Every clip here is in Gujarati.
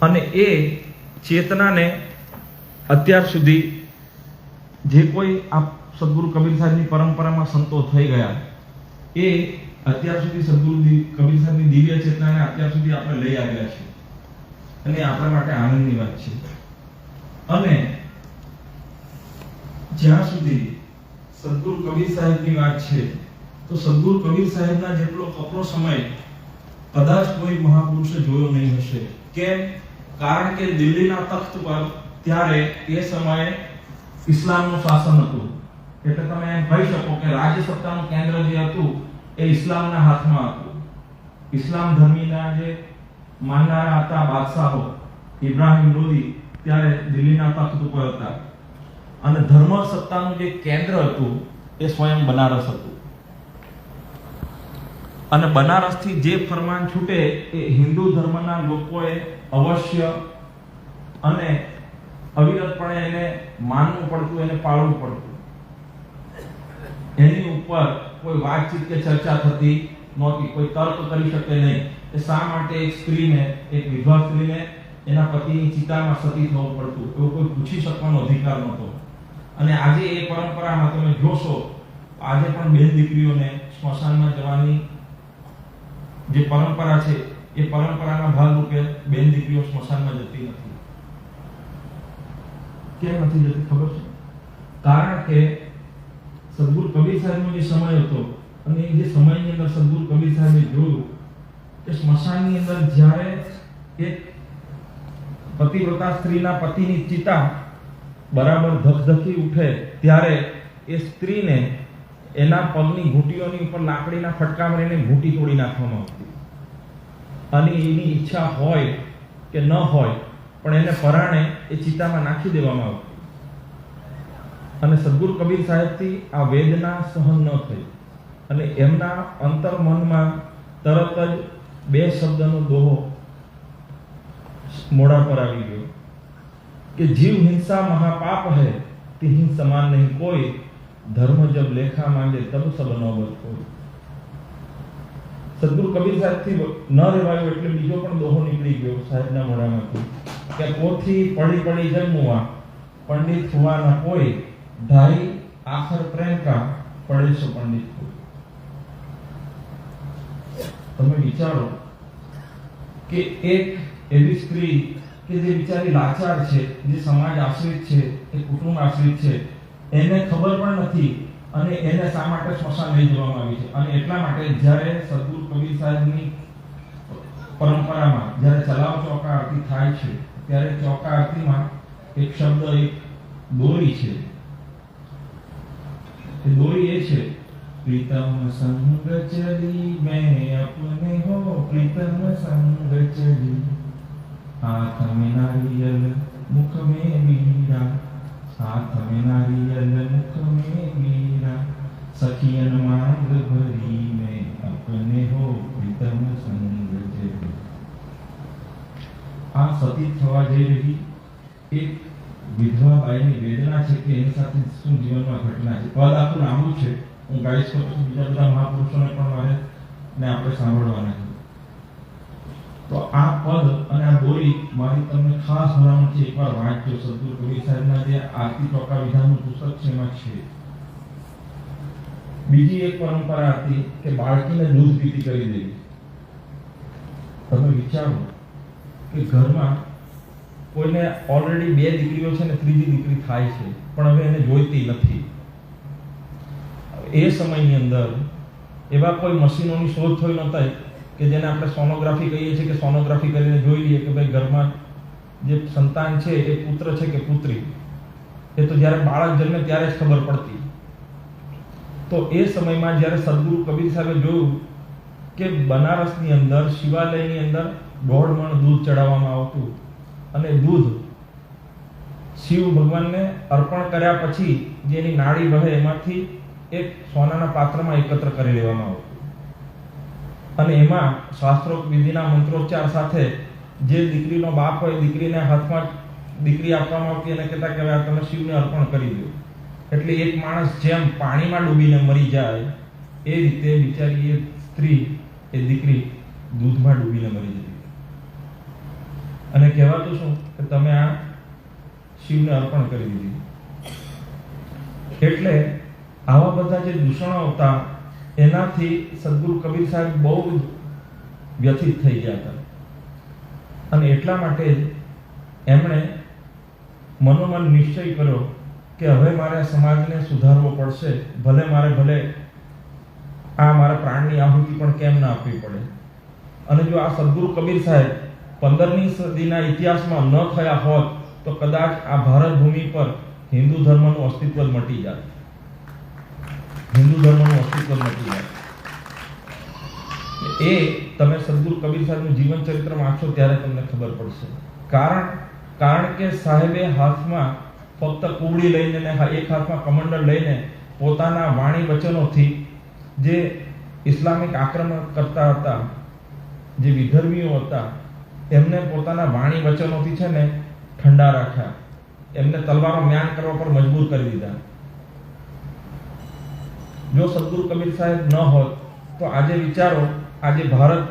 અને એ ચેતનાને અત્યાર સુધી જે કોઈ આ સદગુરુ કબીર સાહેબની પરંપરામાં સંતો થઈ ગયા, એ અત્યાર સુધી સદગુરુ કબીર સાહેબની દિવ્ય ચેતનાને અત્યાર સુધી આપણે લઈ આવ્યા છે, અને આપણા માટે આનંદની વાત છે. અને જ્યાં સુધી સદગુરુ કબીર સાહેબની વાત છે, તો સદગુરુ કબીર સાહેબના જેટલો કપરો સમય કદાચ કોઈ મહાપુરુષે જોયો નહીં હશે. કેમ? કારણ કે દિલ્હીના તખ્ત પર ત્યારે એ સમયે ઇસ્લામનું શાસન હતું. એટલે તમે એમ કહી શકો કે રાજ્ય સત્તાનું કેન્દ્ર જે હતું એ ઇસ્લામના હાથમાં હતું. ઇસ્લામ ધર્મીના જે માનનારા હતા બાદશાહો ઇબ્રાહિમ લોદી ત્યારે દિલ્હીના તખ્ત ઉપર હતા, અને ધર્મ સત્તાનું જે કેન્દ્ર હતું એ સ્વયં બનારસ હતું. અને બનારસથી જે ફરમાન છૂટે એ હિન્દુ ધર્મના લોકોએ અવશ્ય અને અવિરતપણે એને માનવું પડતું, એને પાળવું પડતું. એની ઉપર કોઈ વાતચીત કે ચર્ચા થતી નહોતી, કોઈ તર્ક કરી શકે નહીં. એ શા માટે એક સ્ત્રીને, એક વિધવા સ્ત્રીને એના પતિની ચિતામાં સતી થવું પડતું, એવું કોઈ પૂછી શકવાનો અધિકાર નહોતો. અને આજે એ પરંપરામાં તમે જોશો, આજે પણ બેન દીકરીઓને સ્મશાનમાં જવાની જે પરંપરા છે એ પરંપરાના ભાગરૂપે બેન દીકરીઓ સ્મશાનમાં જતી નથી. કેમ નથી જતી ખબર છે? કારણ કે સદગુરુ કબીર સાહેબનો જે સમય હતો, અને એ જે સમયની અંદર સદગુરુ કબીર સાહેબે જોયું કે સ્મશાનની અંદર જ્યારે એક પતિવ્રતા સ્ત્રીના પતિની ચિતા બરાબર ધકધકી ઉઠે, ત્યારે એ સ્ત્રીને એના પગની ઘૂંટીઓની ઉપર લાકડીના ફટકા મારીને ઘૂંટી તોડી નાખવામાં આવતી. અને એની ઈચ્છા હોય કે ન હોય, પણ એને પરાણે એ ચિતામાં નાખી દેવામાં આવતી. અને સદગુરુ કબીર સાહેબથી આ વેદના સહન ન થઈ, અને એમના અંતર્મનમાં તરત જ બે શબ્દનો દોહો મોઢા પર આવી ગયો કે જીવ હિંસા મહાપાપ है, तिहिं समान नहीं कोई, धर्म जब लेखा मांगे तब सब नौबत कोई. સદગુરુ કબીર સાહેબથી ન રહેવાયો એટલે બીજો પણ દોહો નીકળી ગયો સાહેબના મોઢામાંથી કે પોથી પડી પડી જન્મવા, પંડિત હુआ ना कोई, ढाई आखर प्रेम का पड़े सो पंडित कोई. તમે વિચારો કે એક એવી સ્ત્રી કે જે બિચારી લાચાર છે, જે સમાજ આશ્રિત છે, એ કુટુંબ આશ્રિત છે, એને ખબર પણ નથી, અને એને શા માટે સ્મશાન લઈ જવામાં આવી છે. અને એટલા માટે જ્યારે સદગુરુ કબીર સાહેબની પરંપરામાં જ્યારે ચલાવ ચોકા આરતી થાય છે, ત્યારે ચોકા આરતીમાં એક શબ્દ, એક દોરી છે. એ દોરી એ છે, प्रीतम संग चली मैं अपने हो, प्रीतम संग चली, हाथ में नारियल मुख में मीरा, हाथ में नारियल मुख में मीरा, सखियन मांग भरी मैं अपने हो, प्रीतम संग चली. આ સતી થવા જઈ રહી એક વિધવા બાઈની વેદના છે કે એની સાથે શું જીવનમાં ઘટના છે. પદ આખું લાંબુ છે, હું ગાઈશ તો પછી બીજા બધા મહાપુરુષોને પણ મારે ને આપણે સાંભળવાના છે. તો આ પદ અને આ દોરી મારી તમને ખાસ ભલામણ છે, એકવાર વાંચજો. સદગુરુ કબીર સાહેબના જે આરતી ચોકા વિધાનનું પુસ્તક છે એમાં છે. બીજી એક પરંપરા હતી કે બાળકીને દૂધ પીતી કરી દેવી. તમે વિચારો કે ઘરમાં કોઈને ઓલરેડી બે દીકરીઓ છે ને ત્રીજી દીકરી થાય છે, પણ હવે એને જોઈતી નથી. એ સમયની અંદર એવા કોઈ મશીનોની શોધ થઈ નહોતી કે જેને આપણે સોનોગ્રાફી કહીએ છીએ, કે સોનોગ્રાફી કરીને જોઈ લઈએ કે ભાઈ ઘરમાં જે સંતાન છે એ પુત્ર છે કે પુત્રી. એ તો જ્યારે બાળક જન્મે ત્યારે જ ખબર પડતી. તો એ સમયમાં જ્યારે સદગુરુ કબીર સાહેબે જોયું કે બનારસની અંદર શિવાલયની અંદર 1.5 મણ દૂધ ચડાવવામાં આવતું, અને દૂધ શિવ ભગવાનને અર્પણ કર્યા પછી જે એની નાડી વહે એમાંથી એક સોનાના પાત્રમાં એકત્ર કરી લેવામાં આવતું, અને એમાં શાસ્ત્રોક્ત વિધિના મંત્રોચ્ચાર સાથે જે દીકરીનો બાપ હોય દીકરીને હાથમાં દીકરી આપવામાં આવતી અને કહેતા કે તમે શિવને અર્પણ કરી દો. એટલે એક માણસ જેમ પાણીમાં ડૂબીને મરી જાય એ રીતે બિચારી એ સ્ત્રી, એ દીકરી દૂધમાં ડૂબીને મરી જતી. અને કહેવાતું શું કે તમે આ શિવને અર્પણ કરી દીધી. એટલે આવા બધા જે દૂષણો હતા એનાથી સદગુરુ કબીર સાહેબ બહુ જ વ્યથિત થઈ ગયા હતા. અને એટલા માટે જ એમણે મનોમન નિશ્ચય કર્યો કે હવે મારે સમાજને સુધારવો પડશે, ભલે આ મારા પ્રાણની આહુતિ પણ કેમ ના આપવી પડે. અને જો આ સદગુરુ કબીર સાહેબ 15મી સદીના ઇતિહાસમાં ન થયા હોત તો કદાચ આ ભારત ભૂમિ પર હિન્દુ ધર્મનું અસ્તિત્વ જ મટી જાત. એ તમે સદગુરુ કબીર સાહેબનું જીવન ચરિત્ર વાંચો ત્યારે તમને ખબર પડશે. કારણ કે સાહેબે હાથમાં ફક્ત કુવડી લઈને ને એક હાથમાં કમંડળ લઈને પોતાના વાણી વચનોથી જે ઇસ્લામિક આક્રમણ કરતા હતા, જે વિધર્મીઓ હતા, એમને પોતાના વાણી વચનોથી છે ને ઠંડા રાખ્યા, એમને તલવારો મ્યાન કરવા પર મજબૂર કરી દીધા. જો સદગુરુ કબીર સાહેબ ન હોત તો આજે વિચારો, આજે ભારત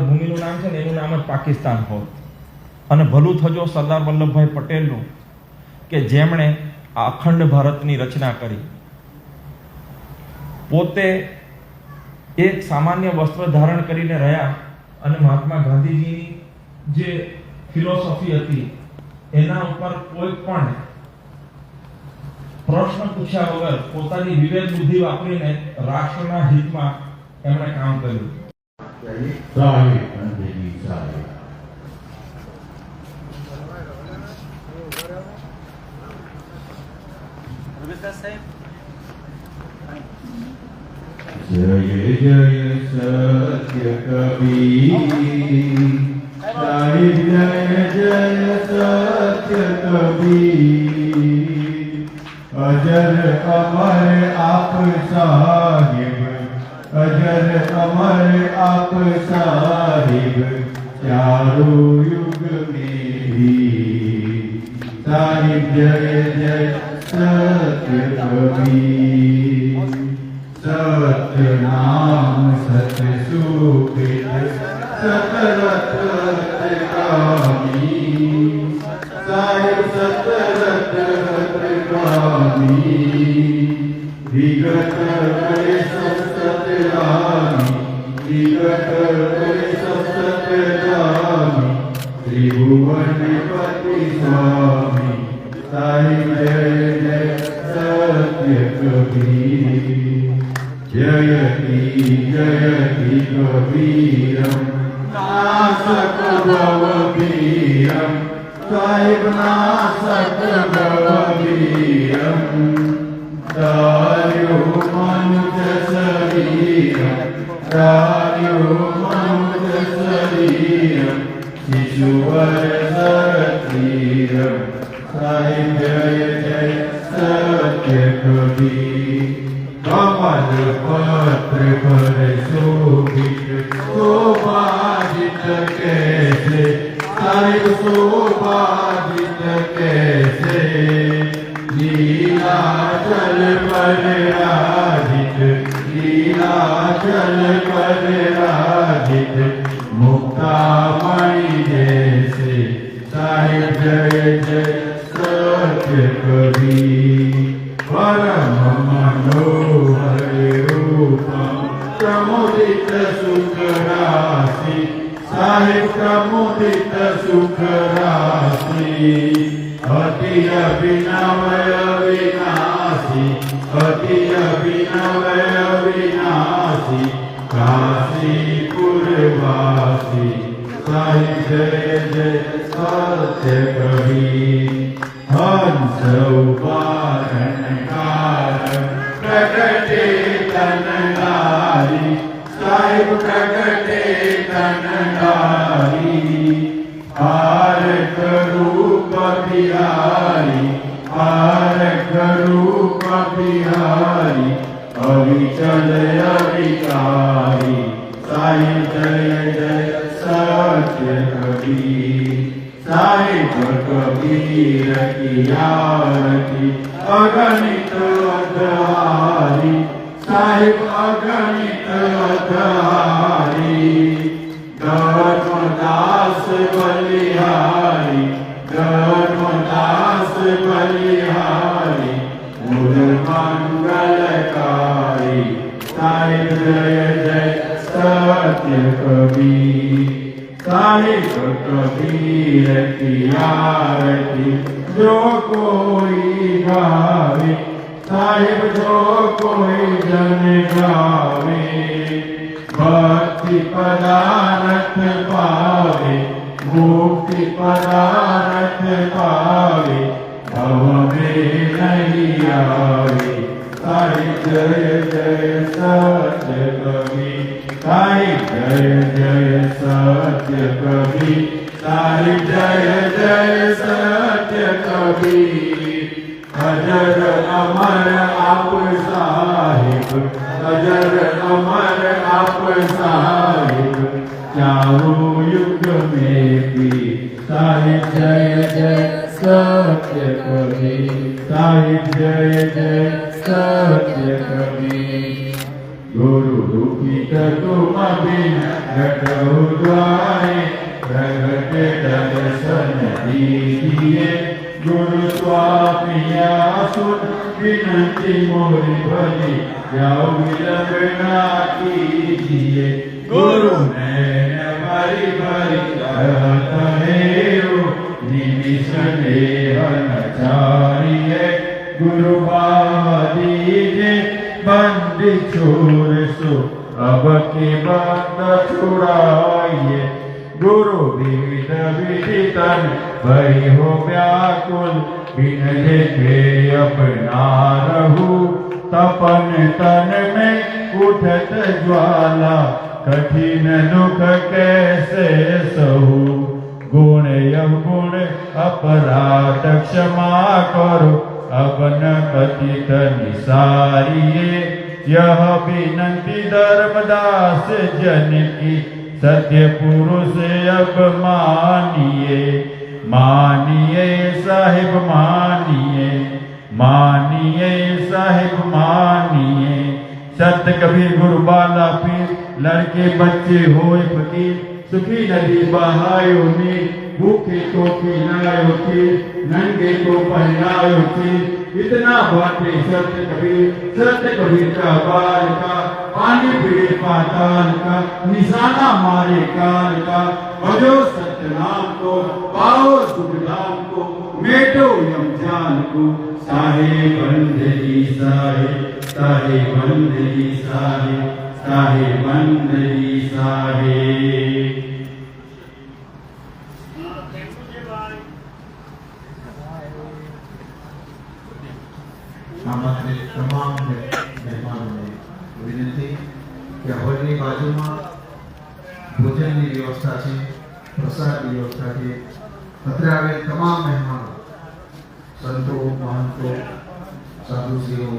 ભૂમિનું નામ છે ને એનું નામ જ પાકિસ્તાન હોત. અને ભલું થજો સરદાર વલ્લભભાઈ પટેલનું કે જેમણે આ અખંડ ભારતની રચના કરી. પોતે એક સામાન્ય વસ્ત્ર ધારણ કરીને રહ્યા અને મહાત્મા ગાંધીજીની જે ફિલોસોફી હતી એના ઉપર કોઈ પણ પ્રશ્ન પૂછ્યા વગર પોતાની વિવેક બુદ્ધિ વાપરીને રાષ્ટ્રના હિતમાં એમણે કામ કર્યું. जय जय सत्य कबीर, साहिब जय जय सत्य कबीर, अजर अमर आप साहिब, अजर अमर आप साहिब, चारों युग में भी साहिब जय जय सत्य कबीर, सत्य नाम सत्य सुकृत सतरत कामी, साहिब सतरत कामी, विगत करे सतरामी, विगत करे सतरामी, त्रिभुवन पति स्वामी, साहिब जय जय सत्य कबीर, जयति जयति कबीरम, नासक भवभीरम, साहिब नासक भवभीरम, दार्यो मनुज शरीरम, दार्यो मनुज शरीरम, शिशुवर शरीरम, साहिब जय जय सत्य कबीर, कमल पत्र पर शोभित शोभाजित कैसे, साहिब शोभाजित कैसे, लीलाचल पर राजित, लीलाचल पर राजित, मुक्तामणि जैसे, साहिब जय जय सत्य कबीर, परम मनोहर रूपम प्रमुदित सुख राशि, साहिब प्रमुदित सुख राशि, अति अभिनव अविनाशी, अति अभिनव अविनाशी, काशीपुरवासी, साहिब जय जय सत्य कबीर, हंस उपारण कारण प्रगटे तनगारी, साहिब प्रगटे तनगारी, आरक रूप बिहारी, आरक रूप बिहारी, अविचल अविकारी, साहिब जय जय सत्य कबीर, साहिब कबीर की आरती अगणित अधारी, साहिब अगणित अधारी, धर्मदास बलिहारी, मंगलकारी साहिब जय जय सत्य कबीर साहिब कबीर की आरती जो कोई गावे साहिब जो कोई जन गावे भक्ति पदारथ पावे मुक्ति पदारथ पावे भव में नहीं आवे साहिब जय जय सत्य कबीर साहिब जय जय सत्य कबीर साहिब जय जय सत्य कबीर अजर अमर आप साहिब अजर अमर आप साहिब चारों युग में भी साहिब जय जय सत्य कबीर साहिब जय जय सत्य कबीर गुरु दुखी तुम बिन घटो द्वारे प्रगट दर्शन दीजिए गुरु स्वामिया सुन विनती मोरी भली जाओ विलंब ना कीजिए गुरु नैन भरी भरी कहत हेरो निमिष नेहन चारिये गुरु बाबा दीजे बंदी छोर सो अब के बंद छुड़ाइए गुरु विविध विदितन भई हो व्याकुल बिन देखे अपना रहू तपन तन में उठत ज्वाला कठिन दुख कैसे सहू गुण अवगुण अपराध क्षमा करो अब न कथित निसारिये यह विनती धर्मदास जन की सत्य पुरुष अब मानिए मानिए साहिब मानिए मानिए साहिब मानिए सत्य कबीर गुरु बाला पीर लड़के बच्चे होए फकीर सुखी नदी बहायो नीर भूखे को खिलायो खीर नंगे को पहनायो खीर इतना बाटे सत्य कबीर का बाल का पानी पीड़े पाताल का निशाना मारे काल का भजो सत्य नाम को पाओ सुख धाम को मेटो यम जाल को साहे बंद जी साहे बंद जी साहे बंद जी साहे हमारे तमाम मेहमानों ने विनती कि हॉलની બાજુમાં ભોજનની વ્યવસ્થા છે પ્રસાદની વ્યવસ્થા છે અત્રે આવેલ તમામ મહેમાનો સંતો મહંતો સાધુશ્રીઓ